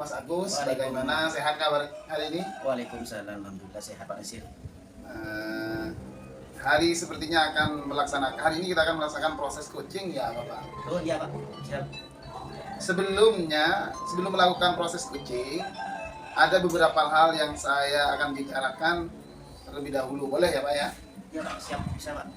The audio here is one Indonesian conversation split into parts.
Mas Agus, bagaimana sehat kabar hari ini? Waalaikumsalam, alhamdulillah sehat Pak Nasir. Eh, hari sepertinya akan melaksanakan, hari ini kita akan melaksanakan proses coaching ya Bapak. Oh iya Pak, siap. Sebelum melakukan proses coaching, ada beberapa hal yang saya akan bicarakan terlebih dahulu, boleh ya Pak ya? Iya Pak, siap, bisa Pak.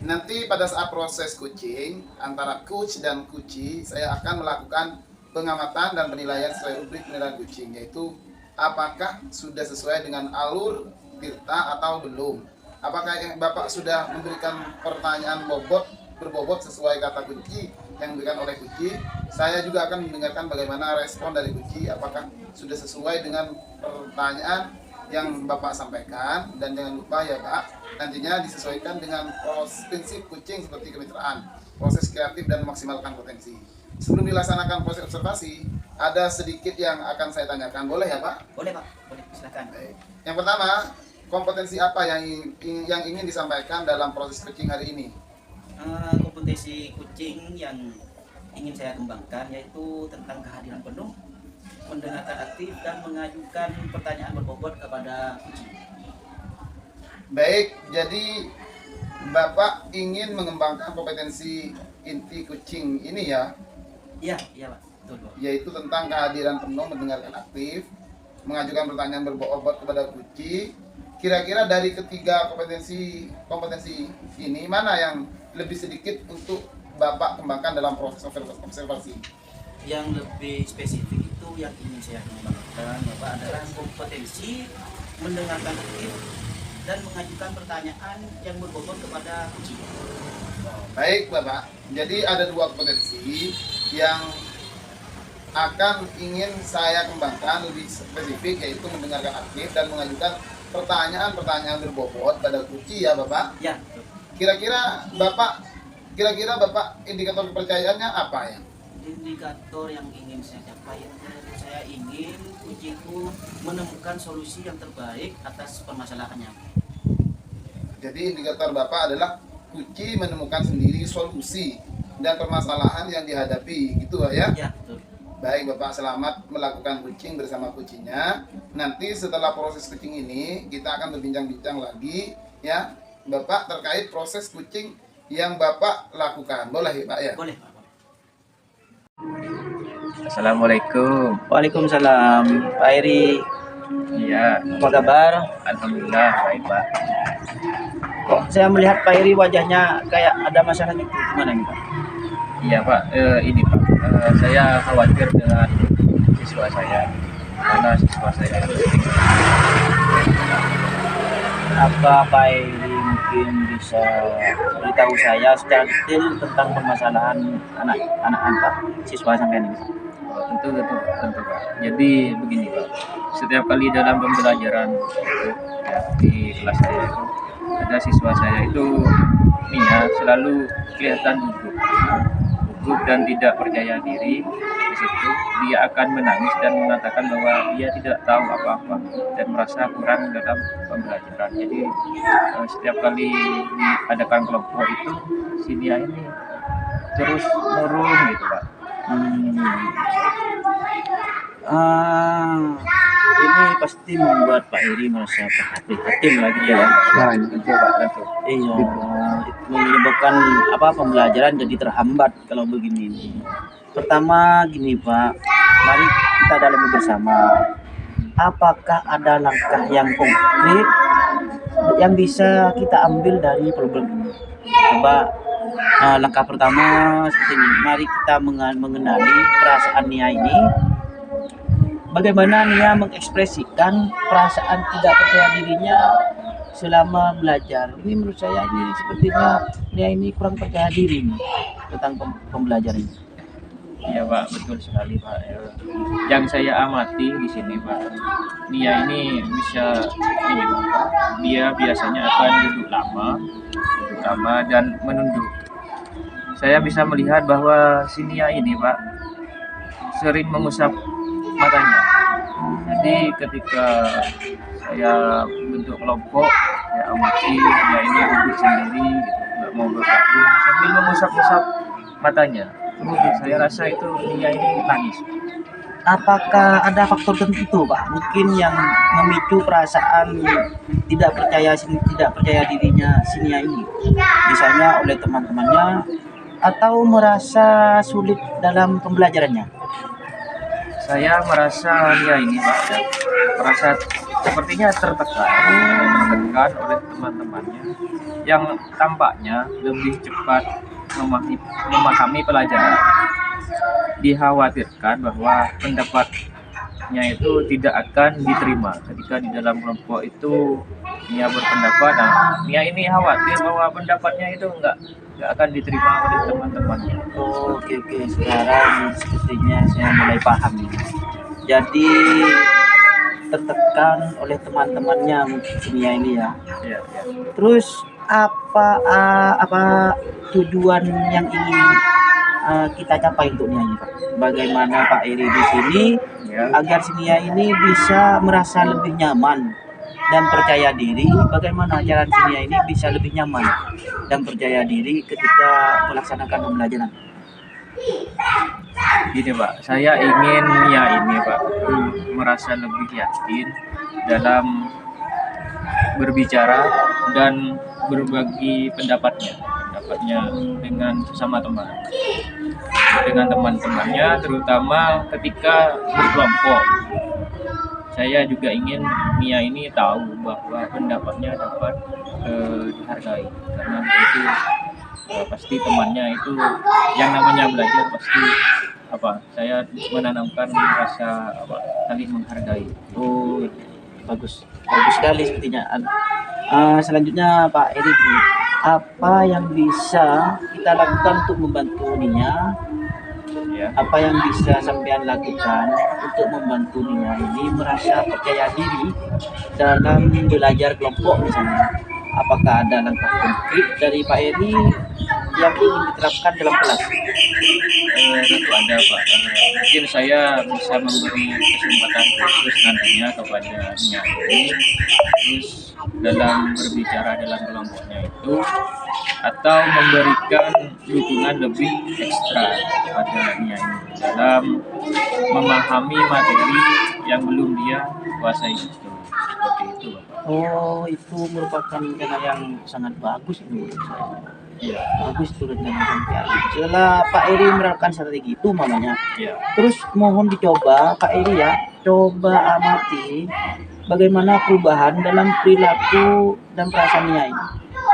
Nanti pada saat proses coaching antara coach dan coachee, saya akan melakukan pengamatan dan penilaian sesuai rubrik penilaian coaching, yaitu apakah sudah sesuai dengan alur Tirta atau belum. Apakah Bapak sudah memberikan pertanyaan berbobot sesuai kata kunci yang diberikan oleh coachee. Saya juga akan mendengarkan bagaimana respon dari coachee, apakah sudah sesuai dengan pertanyaan yang Bapak sampaikan. Dan jangan lupa ya Pak, nantinya disesuaikan dengan prinsip coaching seperti kemitraan, proses kreatif dan memaksimalkan potensi. Sebelum dilaksanakan proses observasi, ada sedikit yang akan saya tanyakan, boleh ya Pak? Boleh Pak, boleh, silakan. Baik. Yang pertama, kompetensi apa yang ingin disampaikan dalam proses coaching hari ini? Kompetensi coaching yang ingin saya kembangkan yaitu tentang kehadiran penuh, mendengarkan aktif dan mengajukan pertanyaan berbobot kepada coaching. Baik, jadi Bapak ingin mengembangkan kompetensi inti coaching ini ya, Iya Pak, betul Pak. yaitu tentang kehadiran penuh, mendengarkan aktif, mengajukan pertanyaan berbobot kepada coachee. Kira-kira dari ketiga kompetensi ini, mana yang lebih sedikit untuk Bapak kembangkan dalam proses observasi? Yang lebih spesifik itu yang ingin saya kembangkan Bapak adalah kompetensi mendengarkan aktif dan mengajukan pertanyaan yang berbobot kepada coaching. Baik Bapak, jadi ada dua kompetensi yang akan ingin saya kembangkan lebih spesifik, yaitu mendengarkan aktif dan mengajukan pertanyaan-pertanyaan berbobot pada coachee ya Bapak. Ya, betul. Kira-kira Bapak indikator kepercayaannya apa ya? Indikator yang ingin saya capai, saya ingin coachingku menemukan solusi yang terbaik atas permasalahannya. Jadi indikator Bapak adalah coachee menemukan sendiri solusi dan permasalahan yang dihadapi, gitu ya? Ya, betul. Baik Bapak, selamat melakukan coaching bersama coachingnya. Nanti setelah proses coaching ini kita akan berbincang-bincang lagi ya Bapak terkait proses coaching yang Bapak lakukan. Boleh ya Pak ya? Boleh Pak. Assalamualaikum. Waalaikumsalam, Pak Eri. Iya, Apa kabar? alhamdulillah baik Pak. Kok saya melihat Pak Eri wajahnya kayak ada masalah gitu. Gimana nih Pak? Iya Pak, ini Pak, saya khawatir dengan siswa saya karena siswa saya itu Apa Pak Eri mungkin bisa beritahu saya secara detail tentang permasalahan anak-anak siswa sampai ini? tentu Pak. Jadi begini Pak, setiap kali dalam pembelajaran ya, di kelas saya itu ada siswa saya itu Mia selalu kelihatan gugup dan tidak percaya diri. Di situ dia akan menangis dan mengatakan bahwa dia tidak tahu apa-apa dan merasa kurang dalam pembelajaran. Jadi setiap kali diadakan kelompok itu si dia ini terus murung gitu Pak. Ini pasti membuat Pak Eri merasa prihatin lagi ya. Tentu Pak, tentu. Iya, menyebabkan pembelajaran jadi terhambat kalau begini. Pertama gini Pak, mari kita dalami bersama. Apakah ada langkah yang konkret yang bisa kita ambil dari problem ini? Coba langkah pertama seperti ini. Mari kita mengenali perasaan Nia ini. Bagaimana Nia mengekspresikan perasaan tidak percaya dirinya selama belajar. Ini menurut saya ini sepertinya Nia ini kurang percaya diri nih, tentang pembelajaran ini. Iya Pak, betul sekali Pak. Yang saya amati di sini Pak, Nia ini bisa ini Pak, dia biasanya akan duduk lama dan menunduk. Saya bisa melihat bahwa si Nia ini Pak sering mengusap matanya. Jadi ketika saya bentuk kelompok, saya amati Nia ini duduk sendiri, gitu, nggak mau bergabung sambil mengusap-usap matanya. Saya rasa itu Nia ini nangis. apakah ada faktor tertentu Pak mungkin yang memicu perasaan tidak percaya dirinya si Nia ini, misalnya oleh teman-temannya atau merasa sulit dalam pembelajarannya? Saya merasa ya ini Pak, ya, merasa sepertinya tertekan oleh teman-temannya yang tampaknya lebih cepat memahami pelajaran. Dikhawatirkan bahwa pendapatnya itu tidak akan diterima ketika di dalam kelompok itu Nia berpendapat. Nah, Nia ini khawatir bahwa pendapatnya itu nggak akan diterima oleh teman-temannya. Oh, oke oke, sekarang sepertinya saya mulai paham nih. Jadi tertekan oleh teman-temannya mungkin si Nia ini ya. Ya, ya. Terus apa tujuan yang ingin kita capai untuk Nia ini Pak? Bagaimana Pak Eri di sini Ya. agar si Nia ini bisa merasa lebih nyaman dan percaya diri? Bagaimana cara si Nia ini bisa lebih nyaman dan percaya diri ketika melaksanakan pembelajaran? Gini Pak, saya ingin Nia ini Pak merasa lebih yakin dalam berbicara dan berbagi pendapatnya dengan sesama dengan teman-temannya, terutama ketika berkelompok. Saya juga ingin Nia ini tahu bahwa pendapatnya dapat dihargai, karena itu pasti temannya itu yang namanya belajar pasti saya menanamkan rasa saling menghargai. Oh, bagus sekali sepertinya. Selanjutnya Pak Eri, apa yang bisa kita lakukan untuk membantu Nia? Ya. Apa yang bisa sampean lakukan untuk membantu Nia ini merasa percaya diri dalam belajar kelompok misalnya? Apakah ada langkah konkret dari Pak Eri yang ingin diterapkan dalam kelas? Tentu ada Pak. Mungkin saya bisa memberi kesempatan khusus nantinya kepada Nia ini, terus dalam berbicara dalam kelompoknya itu, atau memberikan dukungan lebih ekstra kepada Nia ini dalam memahami materi yang belum dia kuasai itu. Seperti itu Bapak. Oh, itu merupakan rencana yang sangat bagus ini menurut saya. Iya. Bagus itu rencana sampean. Setelah Pak Eri menerapkan strategi itu mamanya, Iya. terus mohon dicoba Pak Eri ya, coba amati bagaimana perubahan dalam perilaku dan perasaan Nia ini.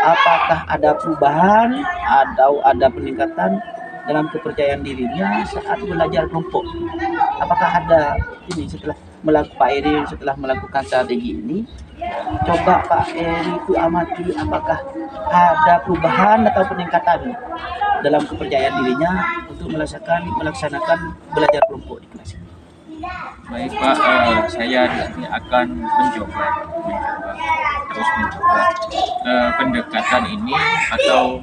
Apakah ada perubahan atau ada peningkatan dalam kepercayaan dirinya saat belajar kelompok? Apakah ada ini setelah melakukan strategi ini? Coba Pak Eri itu amati apakah ada perubahan atau peningkatan dalam kepercayaan dirinya untuk melaksanakan belajar kelompok di kelas ini. Baik Pak, saya di sini akan mencoba terus mencoba pendekatan ini atau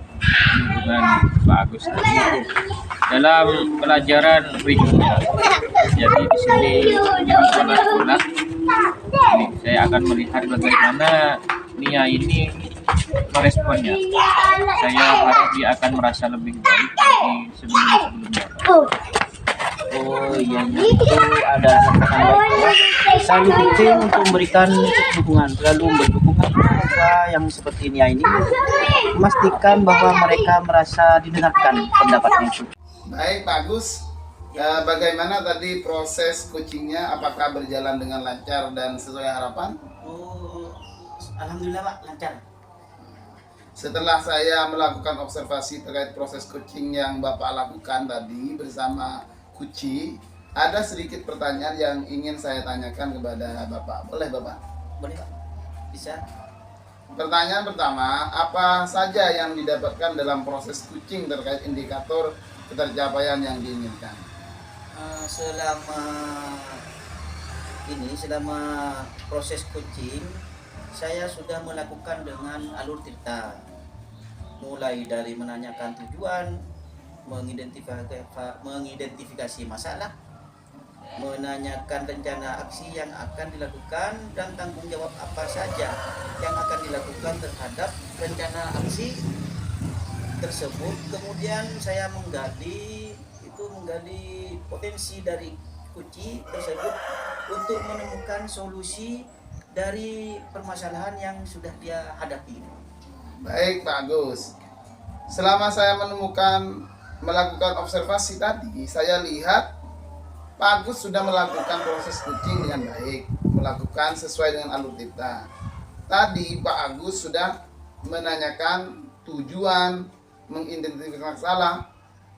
hubungan Pak Agus tadi dalam pelajaran berikutnya. Jadi di sini di sekolah-sekolah ini saya akan melihat bagaimana Nia ini meresponnya. Saya harap dia akan merasa lebih baik dari sebelum-sebelumnya. Oh iya, itu ada harapan baik. Selalu penting untuk memberikan dukungan, selalu berdukungan kepada yang seperti Nia ini, memastikan bahwa mereka merasa didengarkan pendapatnya itu. Baik Pak Agus, bagaimana tadi proses coachingnya? Apakah berjalan dengan lancar dan sesuai harapan? Oh, alhamdulillah Pak, lancar. Setelah saya melakukan observasi terkait proses coaching yang Bapak lakukan tadi bersama Kuci, ada sedikit pertanyaan yang ingin saya tanyakan kepada Bapak. Boleh Bapak? Boleh Pak, bisa. Pertanyaan pertama, apa saja yang didapatkan dalam proses coaching terkait indikator ketercapaian yang diinginkan? Selama proses coaching, saya sudah melakukan dengan alur cerita, mulai dari menanyakan tujuan, mengidentifikasi masalah, menanyakan rencana aksi yang akan dilakukan dan tanggung jawab apa saja yang akan dilakukan terhadap rencana aksi tersebut. Kemudian saya menggali potensi dari kucing tersebut untuk menemukan solusi dari permasalahan yang sudah dia hadapi. Baik Pak Agus. Selama saya melakukan observasi tadi, saya lihat Pak Agus sudah melakukan proses kucing dengan baik, melakukan sesuai dengan alur tita. Tadi Pak Agus sudah menanyakan tujuan, mengidentifikasi masalah,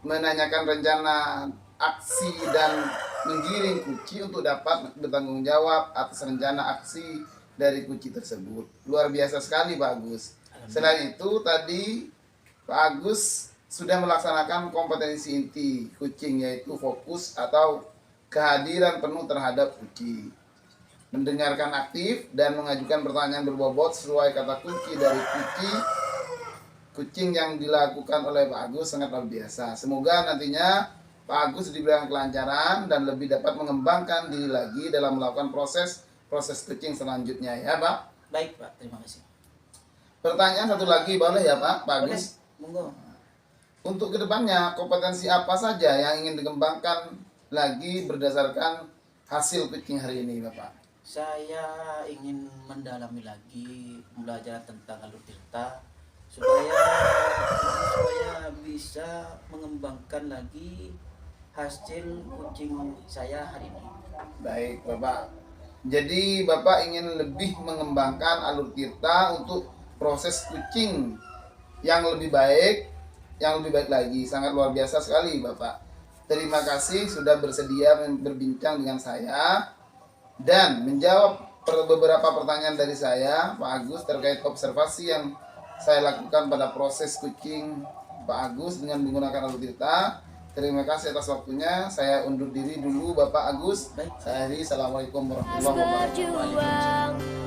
menanyakan rencana aksi dan menggiring kucing untuk dapat bertanggung jawab atas rencana aksi dari kucing tersebut. Luar biasa sekali Pak Agus. Selain itu tadi Pak Agus sudah melaksanakan kompetensi inti kucing, yaitu fokus atau kehadiran penuh terhadap kucing, mendengarkan aktif dan mengajukan pertanyaan berbobot sesuai kata kunci dari kucing yang dilakukan oleh Pak Agus sangat luar biasa. Semoga nantinya Pak Agus diberikan kelancaran dan lebih dapat mengembangkan diri lagi dalam melakukan proses kucing selanjutnya ya Pak. Baik Pak, terima kasih. Pertanyaan satu lagi boleh ya Pak Agus? Monggo. Untuk kedepannya kompetensi apa saja yang ingin dikembangkan lagi berdasarkan hasil kucing hari ini Bapak? Saya ingin mendalami lagi belajar tentang alur tirta supaya bisa mengembangkan lagi hasil kucing saya hari ini. Baik Bapak. Jadi Bapak ingin lebih mengembangkan alur tirta untuk proses kucing yang lebih baik lagi. Sangat luar biasa sekali Bapak. Terima kasih sudah bersedia berbincang dengan saya dan menjawab beberapa pertanyaan dari saya Pak Agus terkait observasi yang saya lakukan pada proses kucing Pak Agus dengan menggunakan alur tirta. Terima kasih atas waktunya. Saya undur diri dulu Bapak Agus. Baik. Saya Heri. Assalamualaikum warahmatullahi wabarakatuh. berjuang